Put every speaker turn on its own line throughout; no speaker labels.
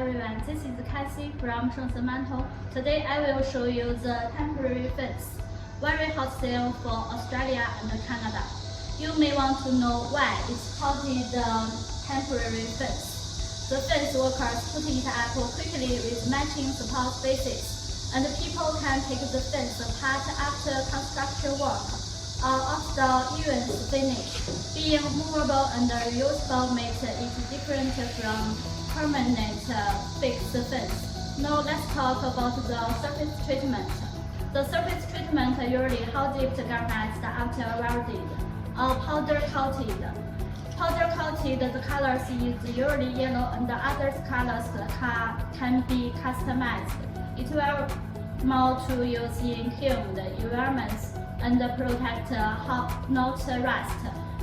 everyone, this is Cathy from Shengsen Metal. Today I will show you the temporary fence, very hot sale for Australia and Canada. You may want to know why it's called the temporary fence. The fence workers put it up quickly with matching support bases, and people can take the fence apart after construction work or after events finish. Being movable and reusable makes it different from permanent fixed fence. Now let's talk about the surface treatment. The surface treatment usually hot-dipped galvanized after welded or powder coated. Powder coated, the colors is usually yellow and the other colors can be customized. It will more to use in humid environments and protect not rust,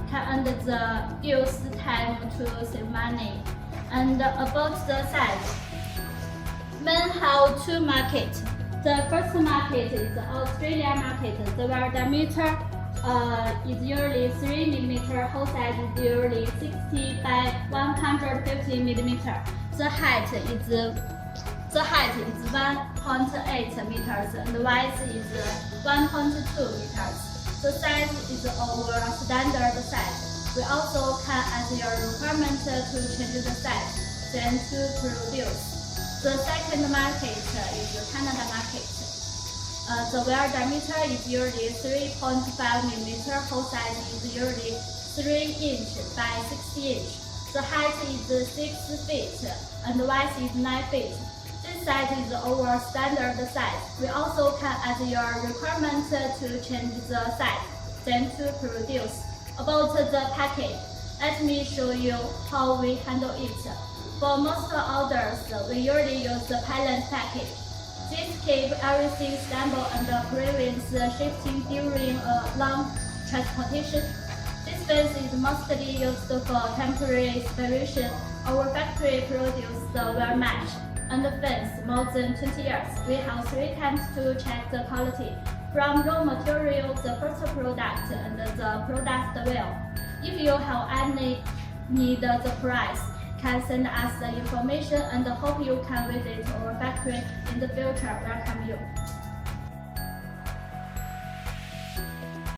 can end the use time to save money. And about the size, men have two markets. The first market is the Australian market. The weld diameter is usually 3 mm, hole size is usually 60 by 150 mm. The height is 1.8 meters and the width is 1.2 meters. The size is over standard size. We also can add your requirement to change the size, then to produce. The second market is the Canada market. The weld diameter is usually 3.5 mm, hole size is usually 3 inch by 6 inch. The height is 6 feet and the width is 9 feet. This size is over standard size. We also can add your requirement to change the size, then to produce. About the package, let me show you how we handle it. For most orders, we usually use the pallet package. This keeps everything stable and prevents shifting during a long transportation. This fence is mostly used for temporary installation. Our factory produces the well match and the fence more than 20 years. We have 3 times to check the quality, from raw material, the first product, and the product well. If you have any need the price, can send us the information and hope you can visit our factory in the future. Welcome you.